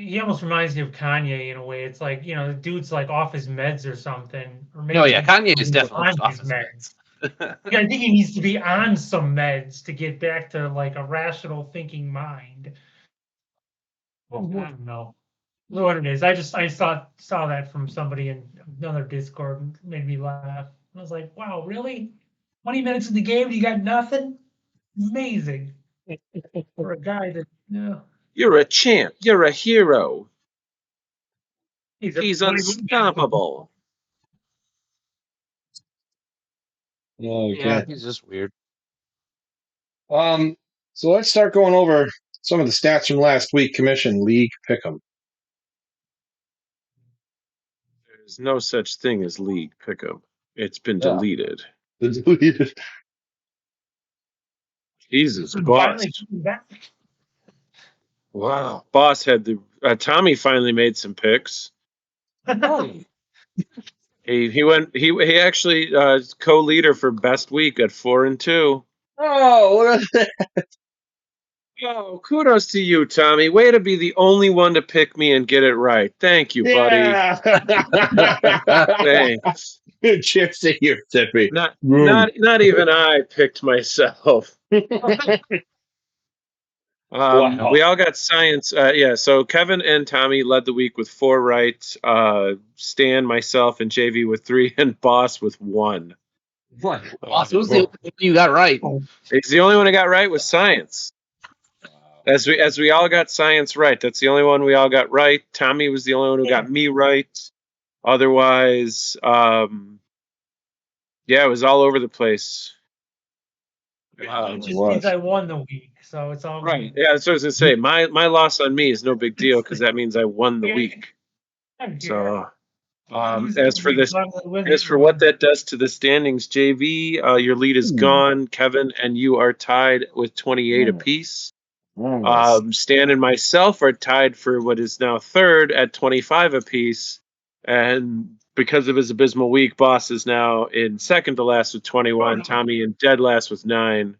he almost reminds me of Kanye in a way. It's like, the dude's like off his meds or something, or No, maybe yeah, Kanye is definitely on off his his meds. meds. Yeah, I think he needs to be on some meds to get back to like a rational thinking mind. I don't know what it is. I saw that from somebody in another Discord and made me laugh. I was like, wow, really? 20 minutes in the game, you got nothing? Amazing. For a guy that, You're a champ. You're a hero. He's 20 unstoppable. Yeah, he's just weird. So let's start going over some of the stats from last week. Commission League Pick'em. There's no such thing as League Pick'em. It's been deleted. Deleted. Jesus, boss. Wow. Boss had the Tommy finally made some picks. He actually co-leader for best week at 4-2. Oh, look at that. Oh, kudos to you, Tommy. Way to be the only one to pick me and get it right. Thank you, buddy. Thanks. Good chips to you, Tippy. Not even I picked myself. Wow. We all got science. So Kevin and Tommy led the week with 4 right. Stan, myself, and JV with 3, and Boss with 1. Boss, who's the only one you got right? He's the only one who got right with science. As we all got science right. That's the only one we all got right. Tommy was the only one who got me right. Otherwise, it was all over the place. It just means I won the week, so it's all right. Yeah, that's what I was gonna say. My loss on me is no big deal because that means I won the week. So, as for what that does to the standings, JV, your lead is gone. Kevin and you are tied with 28 apiece. Stan and myself are tied for what is now third at 25 apiece, and because of his abysmal week, Boss is now in second to last with 21. Tommy in dead last with 9.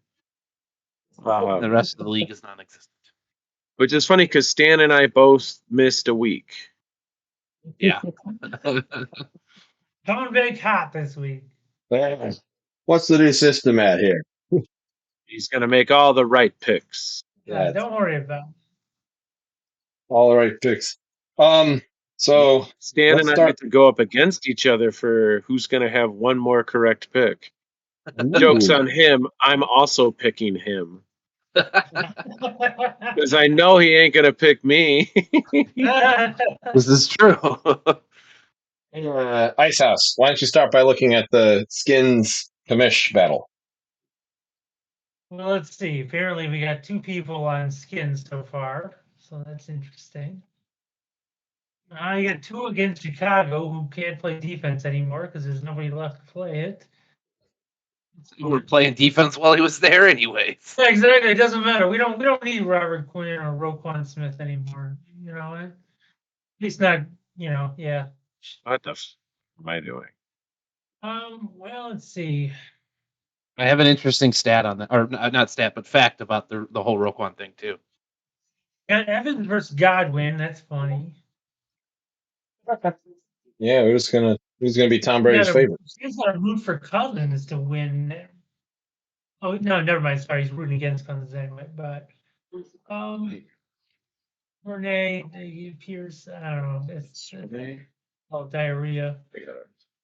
The rest of the league is non-existent. Which is funny because Stan and I both missed a week. Yeah. Coming back hot this week. What's the new system at here? He's going to make all the right picks. Yeah, don't worry about it. All the right picks. So Stan and I get to go up against each other for who's going to have one more correct pick. Joke's on him. I'm also picking him. Because I know he ain't going to pick me. This is true. Icehouse, why don't you start by looking at the Skins Kamish battle? Well, let's see. Apparently, we got 2 people on Skins so far, so that's interesting. You got 2 against Chicago who can't play defense anymore because there's nobody left to play it. We were playing defense while he was there, anyways. Yeah, exactly. It doesn't matter. We don't need Robert Quinn or Roquan Smith anymore. At least not. Yeah. What the am I doing? Well, let's see. I have an interesting stat on that, or not stat, but fact about the whole Roquan thing too. Got Evans versus Godwin. That's funny. Yeah, who's gonna be Tom Brady's favorite? He's got to root for Cousins to win. Oh no, never mind. Sorry, he's rooting against Cousins anyway. But Renee Pierce. I don't know. It's all diarrhea.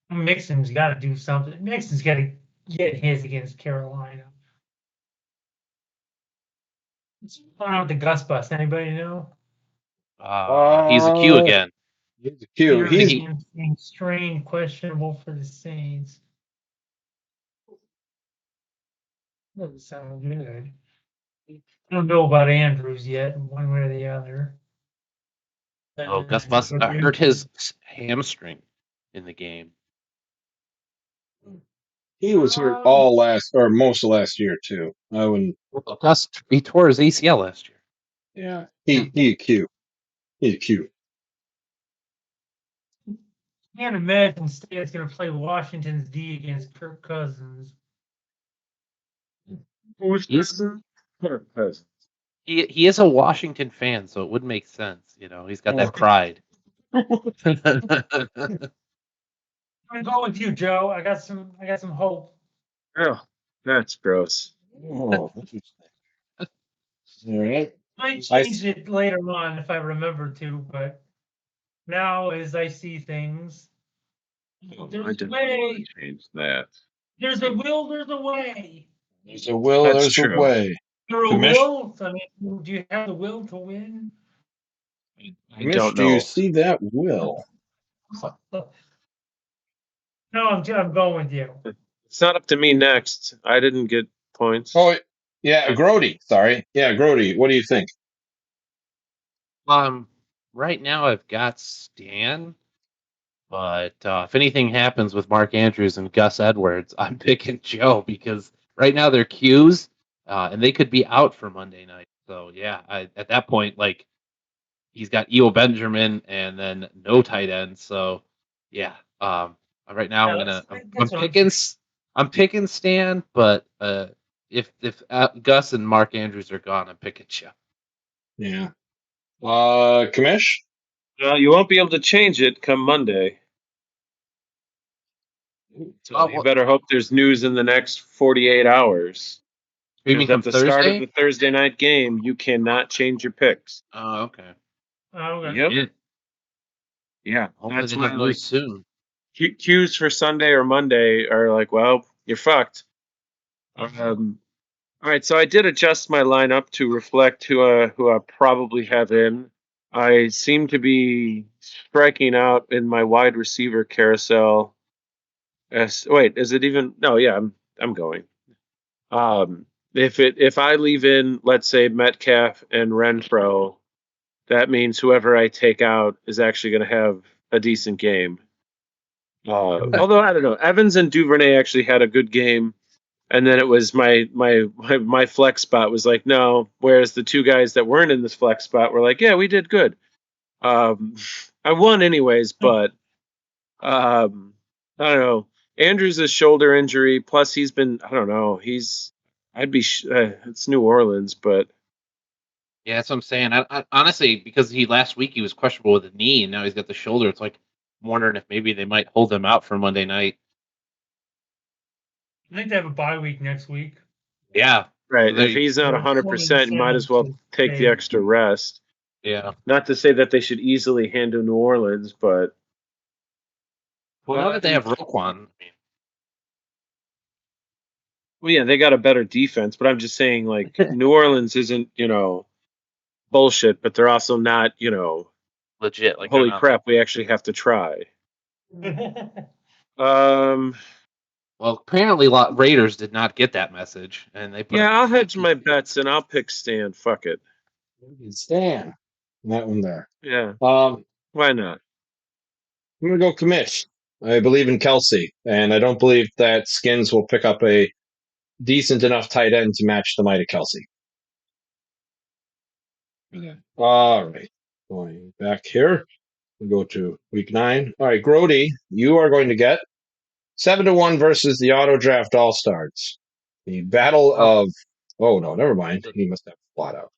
Mixon's got to do something. Mixon's got to get his against Carolina. What's going on with the Gus Bus? Anybody know? He's a Q again. He's a Q. He's strain questionable for the Saints. Doesn't sound good. I don't know about Andrews yet, one way or the other. Oh, Gus Bus hurt his hamstring in the game. He was hurt most of last year too. I wouldn't. Gus, he tore his ACL last year. Yeah, he cute. He's cute. Can't imagine State's going to play Washington's D against Kirk Cousins. Who's Kirk Cousins? He is a Washington fan, so it would make sense. You know, he's got that pride. I'm gonna go with you, Joe. I got some hope. Oh, that's gross. Oh, interesting. All right. Might change it later on if I remember to, but now as I see things, I there's a didn't way. want to change that. There's a will. There's a way. There's a will, That's there's true. a way. There a Commission- will? I mean, do you have the will to win? I don't Do know. you see that will? No, I'm going with you. It's not up to me next. I didn't get points. Oh, yeah, Grody. Sorry. Yeah, Grody. What do you think? Right now I've got Stan, but if anything happens with Mark Andrews and Gus Edwards, I'm picking Joe because right now they're Qs, and they could be out for Monday night. So yeah, at that point, like he's got Eo Benjamin and then no tight end. So yeah, right now I'm picking Stan, but if Gus and Mark Andrews are gone, I'm picking Joe. Yeah. Commish? Well, you won't be able to change it come Monday. So you better hope there's news in the next 48 hours. You mean Because come at the start of Thursday? the Thursday night game, you cannot change your picks. Oh, okay. Okay. Yep. Yeah. Hopefully That's they why have like news soon. cues for Sunday or Monday are like, well, you're fucked. All right, so I did adjust my lineup to reflect who I probably have in. I seem to be striking out in my wide receiver carousel. Wait, is it even? No, yeah, I'm going. If I leave in, let's say Metcalf and Renfro, that means whoever I take out is actually going to have a decent game. Although I don't know, Evans and Duvernay actually had a good game, and then it was my flex spot was like no. Whereas the two guys that weren't in this flex spot were like, yeah, we did good. I won anyways, but I don't know. Andrews' shoulder injury, plus he's been I don't know. It's New Orleans, but Yeah, that's what I'm saying. I honestly, because last week he was questionable with the knee, and now he's got the shoulder. It's like I'm wondering if maybe they might hold him out for Monday night. I think they have a bye week next week. Yeah, right. So If he's not 100%, you might as well take the extra rest. yeah. Not to say that they should easily handle New Orleans, but Well, now that they have Roquan, I mean, well, yeah, they got a better defense. But I'm just saying, like New Orleans isn't, bullshit, but they're also not, legit. Like, holy they're not- crap, we actually have to try. Um, Well, apparently, Raiders did not get that message, and they put. yeah, I'll hedge my bets and I'll pick Stan. Fuck it. Stan. That one there. Yeah, Why not? I'm going to go Commish. I believe in Kelsey, and I don't believe that Skins will pick up a decent enough tight end to match the might of Kelsey. All right. Going back here. We go to week 9. All right, Grody, you are going to get 7-1 versus the Auto Draft All Stars. The battle of. Oh no, never mind. He must have flat out.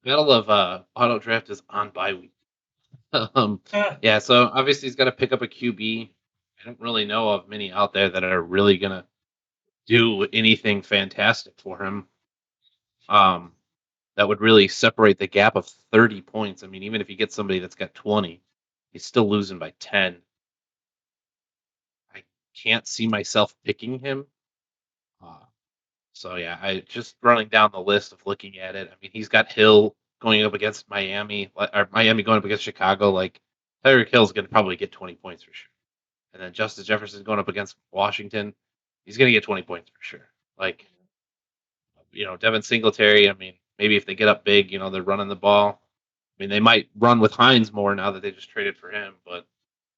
Battle of Auto Draft is on bye week. Yeah, so obviously he's got to pick up a QB. I don't really know of many out there that are really gonna do anything fantastic for him. That would really separate the gap of 30 points. I mean, even if you get somebody that's got 20, he's still losing by 10. I can't see myself picking him. So yeah, I just running down the list of looking at it. I mean, he's got Hill going up against Miami, or Miami going up against Chicago. Like Tyreek Hill's going to probably get 20 points for sure. And then Justin Jefferson going up against Washington, he's going to get 20 points for sure. Like, Devin Singletary, I mean, maybe if they get up big, they're running the ball. I mean, they might run with Hines more now that they just traded for him, but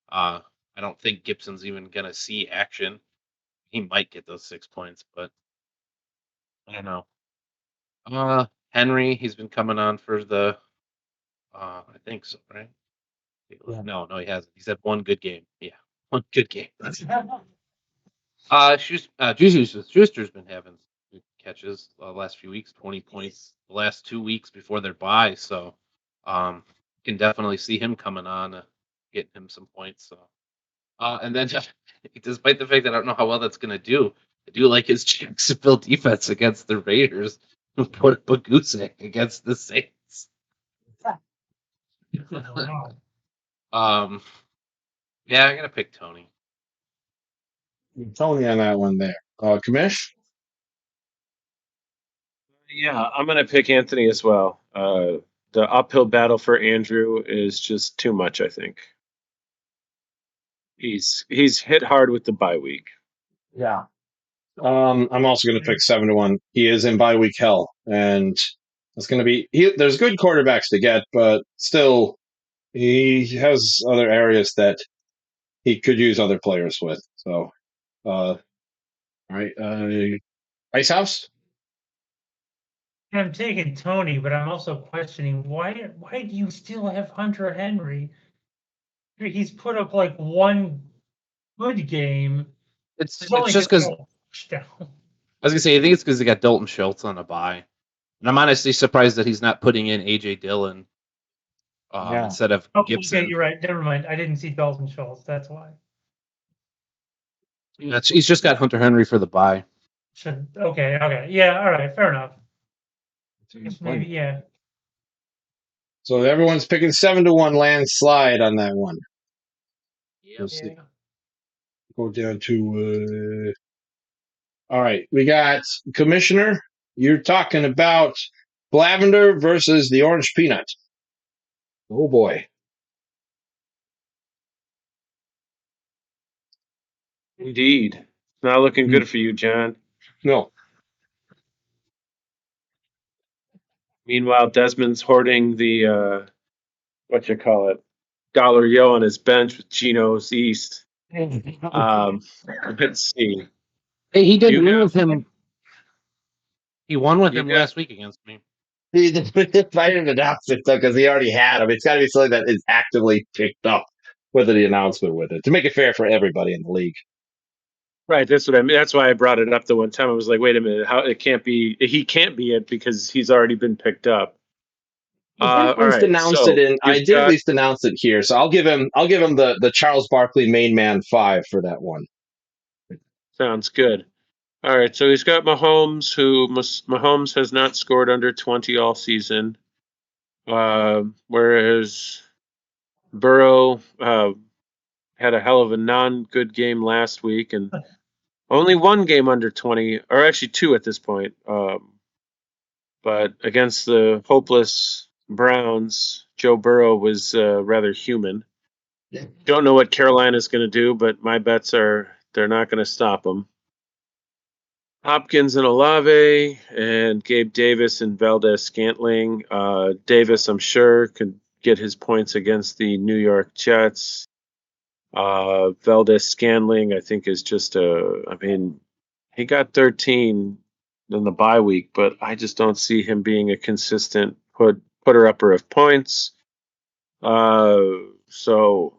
I don't think Gibson's even going to see action. He might get those 6 points, but I don't know. Henry, he's been coming on for the, I think so, right? Yeah. No, he hasn't. He's had one good game. Yeah, one good game. Schuster's been having catches the last few weeks, 20 points the last 2 weeks before their bye. So, can definitely see him coming on, getting him some points. So, and then despite the fact that I don't know how well that's going to do, I do like his Jacksonville defense against the Raiders, who put up a goose egg against the Saints. Yeah, I'm gonna pick Tony. Tony on that one there. Kamish? Yeah, I'm gonna pick Anthony as well. The uphill battle for Andrew is just too much, I think. He's hit hard with the bye week. Yeah. I'm also going to pick 7-1. He is in bye week hell, and it's going to be. There's good quarterbacks to get, but still, he has other areas that he could use other players with. So, all right, Ice House. I'm taking Tony, but I'm also questioning why do you still have Hunter Henry? He's put up like one good game. It's He's only just given because up a touchdown. I was gonna say I think it's because they got Dalton Schultz on a bye, and I'm honestly surprised that he's not putting in AJ Dillon instead of Oh, Gibson. okay, you're right. Never mind. I didn't see Dalton Schultz. That's why. He's just got Hunter Henry for the bye. Okay. Yeah, all right, fair enough. Maybe, yeah. So everyone's picking 7-1 landslide on that one. We'll see. Yeah. Go down to. All right, we got Commissioner. You're talking about Lavender versus the Orange Peanut. Oh boy. Indeed, not looking good for you, John. No. Meanwhile, Desmond's hoarding the what you call it, Dollar Yo on his bench with Geno's East. Let's see. Hey, he did You win got- with him. He won with You him got- last week against me. He didn't announce it though because he already had him. It's got to be something that is actively picked up with the announcement with it to make it fair for everybody in the league. Right, that's what I mean. That's why I brought it up the one time. I was like, wait a minute, how it can't be? He can't be it because he's already been picked up. I All right, announced so it in. I you've did at got- least announce it here, so I'll give him the Charles Barkley Main Man 5 for that one. Sounds good. All right, so he's got Mahomes, Mahomes has not scored under 20 all season, whereas Burrow had a hell of a non-good game last week and only one game under 20, or actually two at this point. But against the hopeless Browns, Joe Burrow was rather human. Don't know what Carolina's going to do, but my bets are they're not going to stop him. Hopkins and Olave and Gabe Davis and Valdez Scantling. Davis, I'm sure, could get his points against the New York Jets. Valdez Scantling, I think, is just he got 13 in the bye week, but I just don't see him being a consistent putter-upper of points. So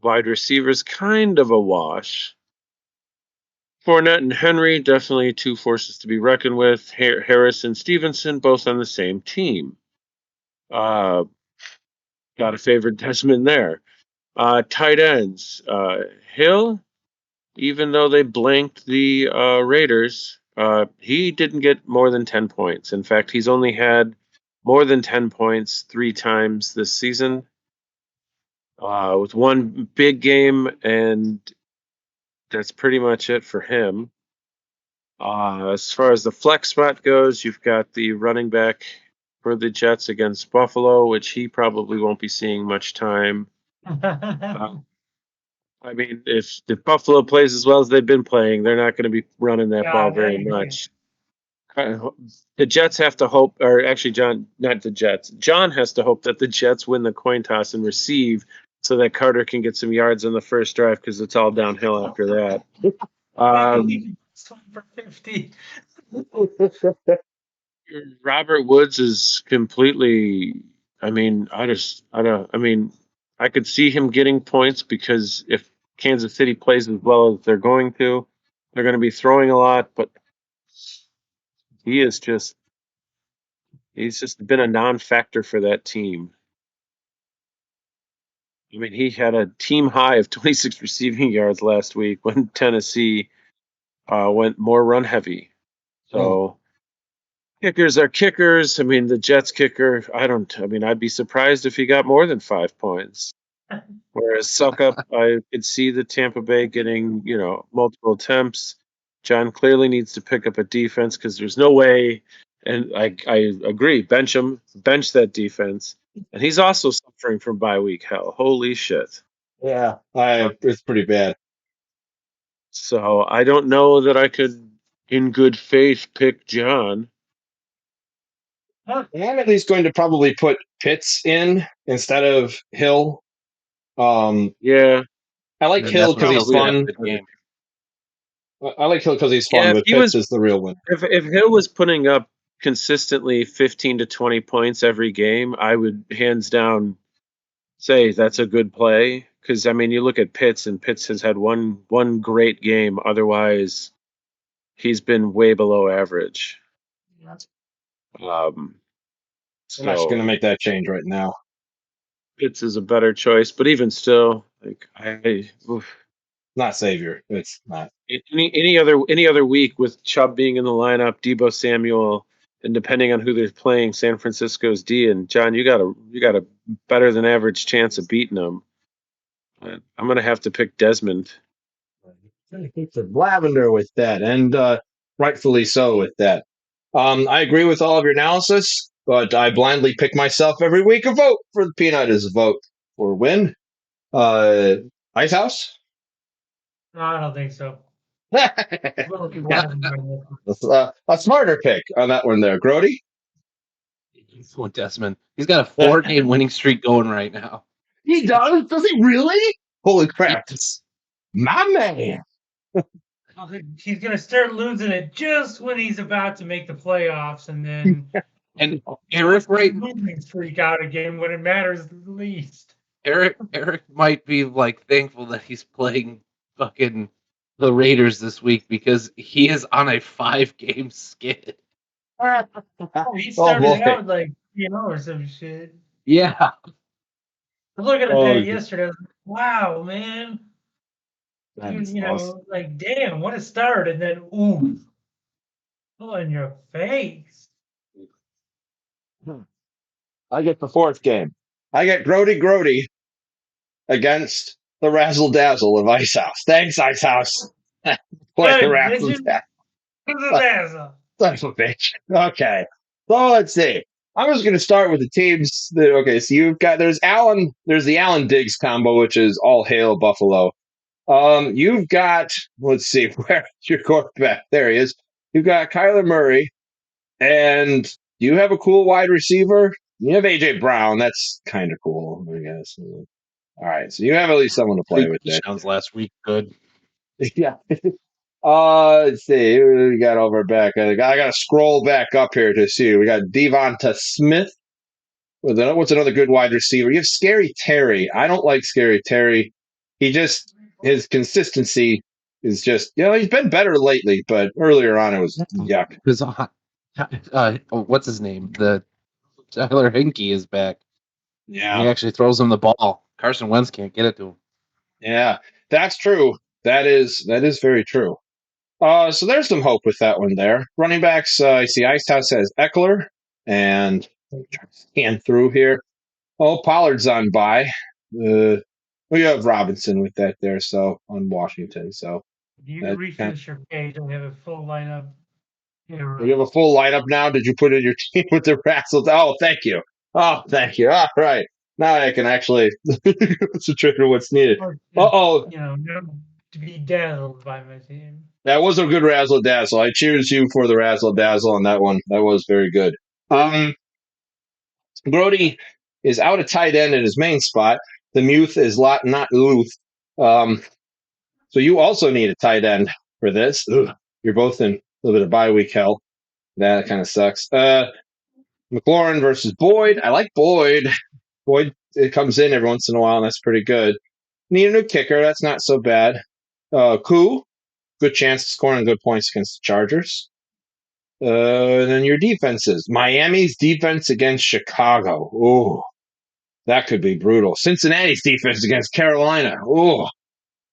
wide receivers, kind of a wash. Fournette and Henry, definitely two forces to be reckoned with. Harris and Stevenson, both on the same team. Got a favorite Desmond there. Tight ends. Hill, even though they blanked the Raiders, he didn't get more than 10 points. In fact, he's only had more than 10 points 3 times this season. With one big game, and that's pretty much it for him. As far as the flex spot goes, you've got the running back for the Jets against Buffalo, which he probably won't be seeing much time. I mean, if Buffalo plays as well as they've been playing, they're not going to be running that ball very much. The Jets have to hope, or actually, not the Jets. John has to hope that the Jets win the coin toss and receive so that Carter can get some yards on the first drive because it's all downhill after that. For 50. Robert Woods is completely. I could see him getting points because if Kansas City plays as well as they're going to be throwing a lot. But He is he's just been a non-factor for that team. I mean, he had a team high of 26 receiving yards last week when Tennessee went more run heavy. So kickers are kickers. I mean, the Jets kicker, I'd be surprised if he got more than 5 points. Whereas Suckup, I could see the Tampa Bay getting, multiple attempts. John clearly needs to pick up a defense because there's no way, and I agree, bench that defense. And he's also suffering from bye week hell. Holy shit. Yeah, it's pretty bad. So I don't know that I could, in good faith, pick John. I'm at least going to probably put Pitts in instead of Hill. Yeah. I like Hill because he's fun. Game. I like Hill because he's fun, Yeah, but Pitts is the real winner. If Hill was putting up consistently 15 to 20 points every game, I would hands down say that's a good play. Because I mean, you look at Pitts, and Pitts has had one great game. Otherwise, he's been way below average. I'm actually going to make that change right now. Pitts is a better choice, but even still, like not savior. It's not. Any other week with Chubb being in the lineup, Deebo Samuel, and depending on who they're playing, San Francisco's D, and John, you got a better than average chance of beating them. But I'm gonna have to pick Desmond. Lavender with that, and rightfully so with that. I agree with all of your analysis, but I blindly pick myself every week a vote for the Peanut as a vote for win. Ice House? No, I don't think so. A smarter pick on that one there. Grody? Desmond. He's got a 4-game winning streak going right now. He does? Does he really? Holy crap. Yes. My man. He's going to start losing it just when he's about to make the playoffs, and then and Eric freak out again when it matters the least. Eric might be like thankful that he's playing fucking the Raiders this week because he is on a 5-game skid. He started out like, or some shit. Yeah. I was looking at that yesterday. I was like, wow, man. Awesome. Like, damn, what a start. And then, ooh, in your face. I get the 4th game. I get Grody against the Razzle Dazzle of Ice House. Thanks, Ice House. Play the Razzle Dazzle. That's a bitch. Okay. So let's see. I'm just going to start with the teams. So there's the Allen Diggs combo, which is all hail Buffalo. You've got, let's see, where's your quarterback? There he is. You've got Kyler Murray, and you have a cool wide receiver. You have AJ Brown. That's kind of cool, I guess. All right, so you have at least someone to play with. That sounds last week good. Yeah. Let's see. We got over back. I got to scroll back up here to see. We got Devonta Smith. What's another good wide receiver? You have Scary Terry. I don't like Scary Terry. His consistency is just, he's been better lately, but earlier on it was yuck. What's his name? The Tyler Hinkie is back. Yeah. He actually throws him the ball. Carson Wentz can't get it to him. Yeah, that's true. That is very true. So there's some hope with that one there. Running backs, I see Ice House has Eckler, and trying to scan through here. Oh, Pollard's on bye. We have Robinson with that there, so on Washington. So you refresh your page and have a full lineup. You have a full lineup now. Did you put in your team with the Razzles? Oh, thank you. All right. Now I can actually concentrate on what's needed. To be dazzled by my team. That was a good Razzle Dazzle. I cheers you for the Razzle Dazzle on that one. That was very good. Brody is out of tight end in his main spot. The Muth is not Luth. So you also need a tight end for this. Ugh. You're both in a little bit of bye week hell. That kind of sucks. McLaurin versus Boyd. I like Boyd. Boyd comes in every once in a while, and that's pretty good. Need a new kicker. That's not so bad. Koo, good chance of scoring good points against the Chargers. And then your defenses. Miami's defense against Chicago. Ooh, that could be brutal. Cincinnati's defense against Carolina. Ooh,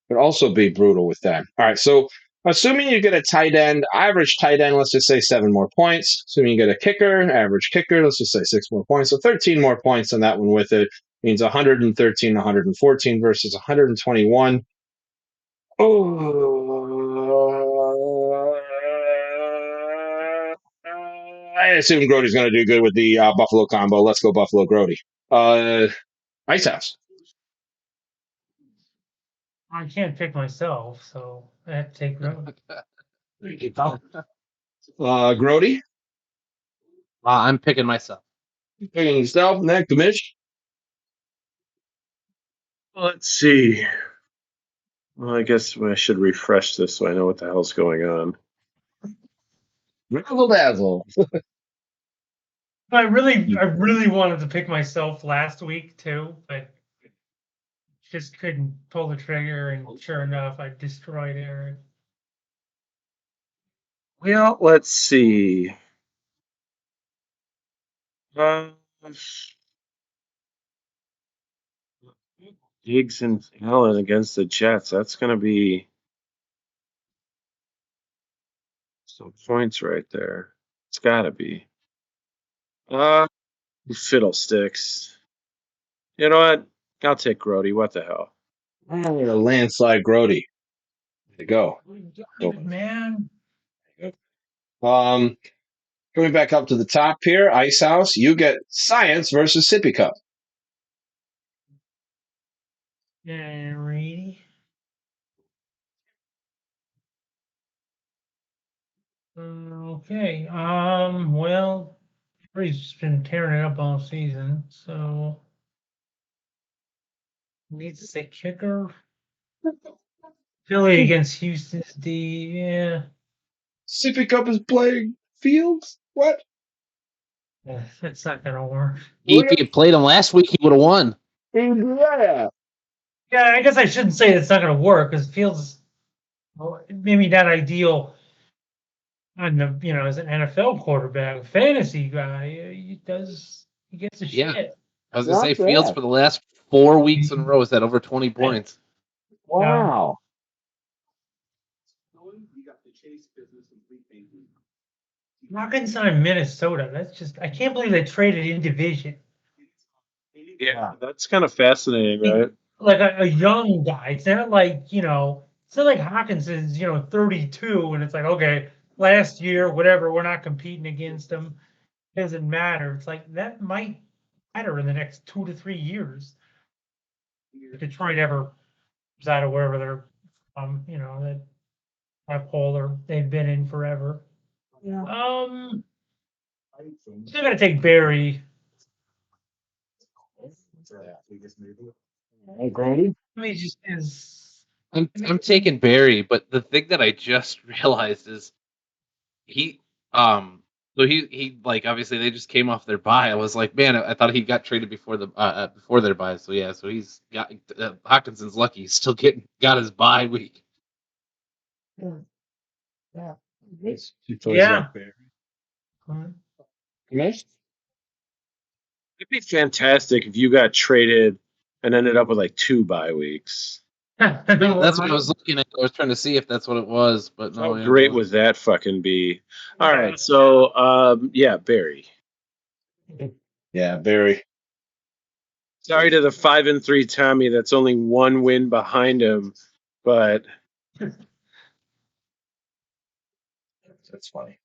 could also be brutal with that. All right, so assuming you get a tight end, average tight end, let's just say 7 more points. Assuming you get a kicker, average kicker, let's just say 6 more points. So 13 more points on that one with it means 113, 114 versus 121. Oh, I assume Grody's going to do good with the Buffalo combo. Let's go Buffalo Grody. Ice House. I can't pick myself, so I have to take Grody. Grody. I'm picking myself. Picking yourself. Next, Mitch. Let's see. Well, I guess I should refresh this so I know what the hell's going on. Razzle dazzle. I really wanted to pick myself last week too, but just couldn't pull the trigger, and sure enough, I destroyed Eric. Well, let's see. Diggs and Allen against the Jets. That's going to be some points right there. It's got to be. Fiddlesticks. You know what? I'll take Grody. What the hell? A landslide Grody. There you go. Man. Coming back up to the top here, Ice House, you get Science versus Sippy Cup. Alrighty. Okay. Well, Brady's been tearing it up all season, so needs to say kicker. Philly against Houston's D. Yeah. Sippy Cup is playing Fields? What? That's not gonna work. If he had played him last week, he would have won. Yeah. Yeah, I guess I shouldn't say it's not gonna work because Fields, well, maybe not ideal on the as an NFL quarterback, fantasy guy. He gets a Yeah. shit. I was going to say, Not Fields bad. for the last 4 weeks in a row has had over 20 points. Wow. Hawkins on Minnesota. That's just I can't believe they traded in division. Yeah, that's kind of fascinating, right? Like a young guy. It's not like, it's not like Hawkins is, 32 and it's like, okay, last year, whatever, we're not competing against him. Doesn't matter. It's like that might matter in the next 2 to 3 years. If Detroit ever is out of wherever they're that hole they've been in forever. Yeah. Still gotta take Barry. Grody? I mean, just is. I'm taking Barry, but the thing that I just realized is so he like obviously they just came off their bye. I was like, man, I thought he got traded before their bye. So yeah, so he's got Hawkinson's lucky. He's still got his bye week. Yeah. Nice. It'd be fantastic if you got traded and ended up with like 2 bye weeks. That's what I was looking at. I was trying to see if that's what it was, but no. How great would that fucking be? All right, so yeah, Barry. Yeah, Barry. Sorry to the 5-3 Tommy. That's only 1 win behind him, but that's funny.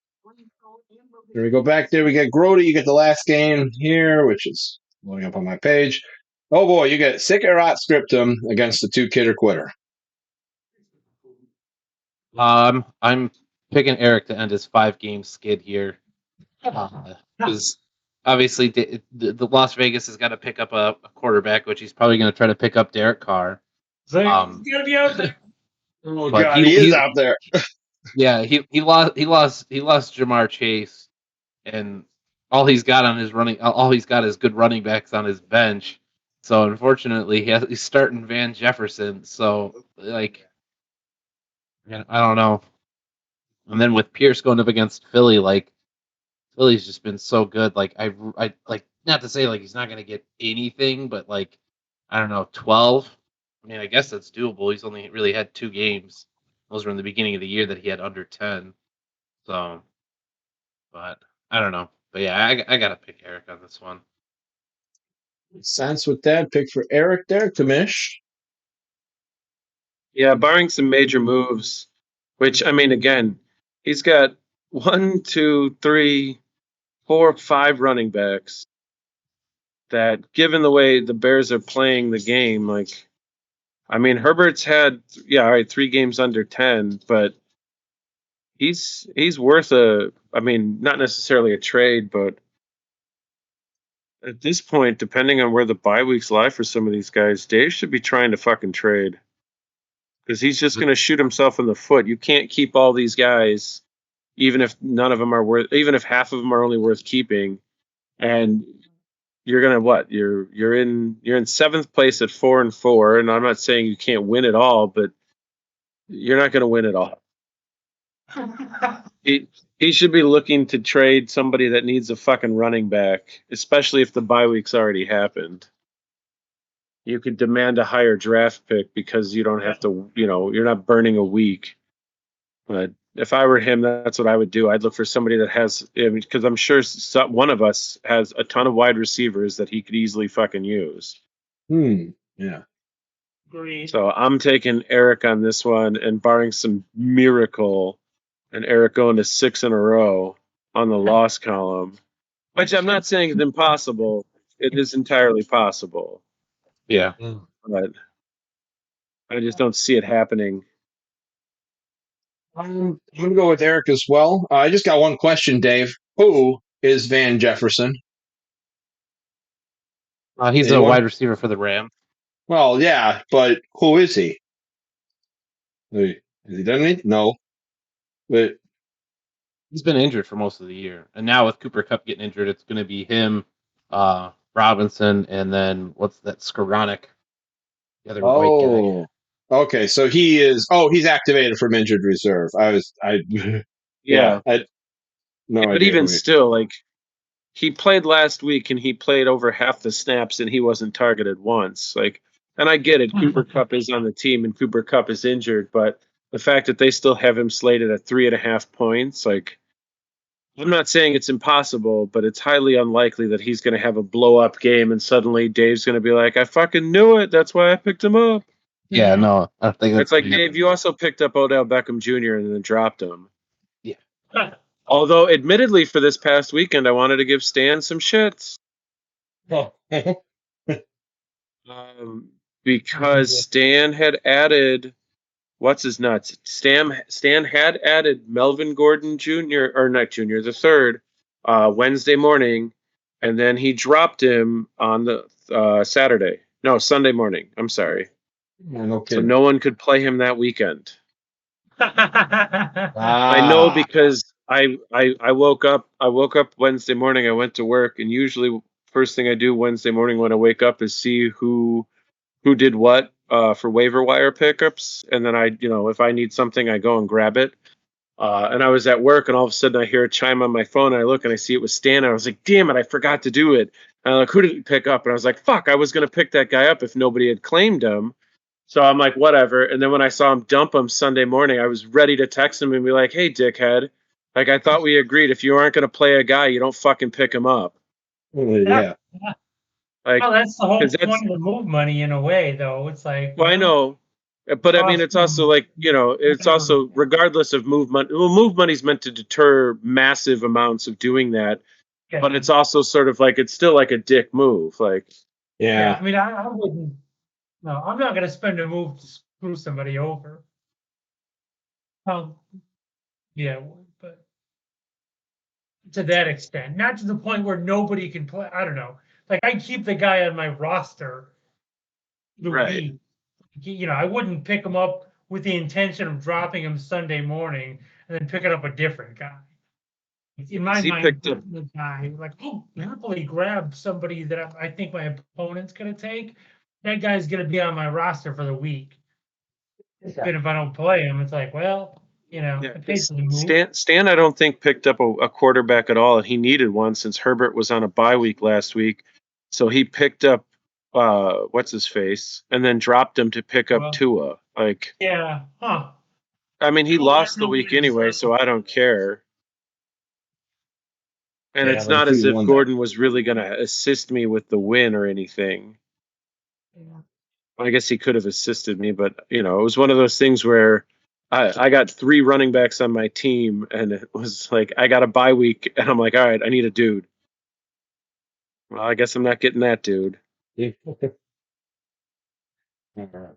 Here we go back there. We get Grody. You get the last game here, which is loading up on my page. Oh boy, you get Sick Erat Scriptum against the 2 Kidder Quitter. I'm picking Eric to end his 5-game skid here. Because obviously the Las Vegas has got to pick up a quarterback, which he's probably going to try to pick up Derek Carr. So he's gonna be out there. Oh god, he is out there. Yeah, he lost Jamar Chase, and all he's got is good running backs on his bench. So unfortunately, he's starting Van Jefferson. So like, I don't know. And then with Pierce going up against Philly, like Philly's just been so good. Like I like not to say like he's not going to get anything, but like I don't know, 12. I mean, I guess that's doable. He's only really had 2 games. Those were in the beginning of the year that he had under 10. So, but I don't know. But yeah, I got to pick Eric on this one. Makes sense with that. Pick for Eric there, Kamish. Yeah, barring some major moves, which I mean, again, he's got 1, 2, 3, 4, 5 running backs that, given the way the Bears are playing the game, like, I mean, Herbert's had, yeah, all right, 3 games under 10, but he's worth I mean, not necessarily a trade, but at this point, depending on where the bye weeks lie for some of these guys, Dave should be trying to fucking trade because he's just going to shoot himself in the foot. You can't keep all these guys, even if none of them are worth, even if half of them are only worth keeping, and you're gonna what? You're in 7th place at 4-4, and I'm not saying you can't win it all, but you're not gonna win it all. He should be looking to trade somebody that needs a fucking running back, especially if the bye week's already happened. You could demand a higher draft pick because you don't have to, you're not burning a week. But if I were him, that's what I would do. I'd look for somebody that has, because I'm sure one of us has a ton of wide receivers that he could easily fucking use. Yeah. Agreed. So I'm taking Eric on this one, and barring some miracle, and Eric going to 6 in a row on the loss column, which I'm not saying is impossible. It is entirely possible, Yeah. but I just don't see it happening. I'm going to go with Eric as well. I just got one question, Dave. Who is Van Jefferson? He's Anyone? a wide receiver for the Rams. Well, yeah, but who is he? Has he done anything? No. But He's been injured for most of the year, and now with Cooper Kupp getting injured, it's going to be him, Robinson, and then what's that? Skoranek, the other white guy. Okay, so he's activated from injured reserve. Yeah. No idea. But even still, like, he played last week and he played over half the snaps and he wasn't targeted once. Like, and I get it, Cooper Kupp is on the team and Cooper Kupp is injured, but the fact that they still have him slated at 3.5 points, like, I'm not saying it's impossible, but it's highly unlikely that he's going to have a blow up game and suddenly Dave's going to be like, I fucking knew it. That's why I picked him up. Yeah, no, I think It's like, Dave, you also picked up Odell Beckham Jr. and then dropped him. Yeah. Although, admittedly, for this past weekend, I wanted to give Stan some shits. Because Stan had added, what's his nuts? Stan had added Melvin Gordon Jr., or not Jr., the third, Wednesday morning, and then he dropped him on the Sunday morning. I'm sorry. No So kidding. no one could play him that weekend. Ah. I know because I woke up Wednesday morning, I went to work, and usually first thing I do Wednesday morning when I wake up is see who did what for waiver wire pickups, and then I, if I need something, I go and grab it. And I was at work, and all of a sudden I hear a chime on my phone, and I look and I see it was Stan, and I was like, damn it, I forgot to do it. And I'm like, who did you pick up? And I was like, fuck, I was gonna pick that guy up if nobody had claimed him. So I'm like, whatever. And then when I saw him dump him Sunday morning, I was ready to text him and be like, hey, dickhead. Like, I thought we agreed if you aren't going to play a guy, you don't fucking pick him up. Yeah. Like, Well, that's the whole 'cause that's- point of the move money in a way, though. It's like, well, I know. But I mean, it's also like, it's also regardless of move money. Well, move money's meant to deter massive amounts of doing that. yeah. But it's also sort of like, it's still like a dick move. Like, Yeah. I mean, I wouldn't. No, I'm not going to spend a move to screw somebody over. Yeah, but to that extent, not to the point where nobody can play. I don't know. Like, I keep the guy on my roster the Right. week. I wouldn't pick him up with the intention of dropping him Sunday morning and then picking up a different guy. In my He mind, picked up- the guy, like, happily grab somebody that I think my opponent's going to take. That guy's going to be on my roster for the week. But if I don't play him, it's like, well, Yeah, occasionally move. Stan, I don't think picked up a quarterback at all, and he needed one since Herbert was on a bye week last week. So he picked up what's his face, and then dropped him to pick up Well, Tua. Like, Yeah, huh? I mean, he Well, I lost don't the know week what he anyway, decided so I to don't do. care. And Yeah, it's but not if as he if won that- Gordon was really going to assist me with the win or anything. Yeah. I guess he could have assisted me, but it was one of those things where I got 3 running backs on my team, and it was like I got a bye week, and I'm like, all right, I need a dude. Well, I guess I'm not getting that dude. Yeah, okay. All right.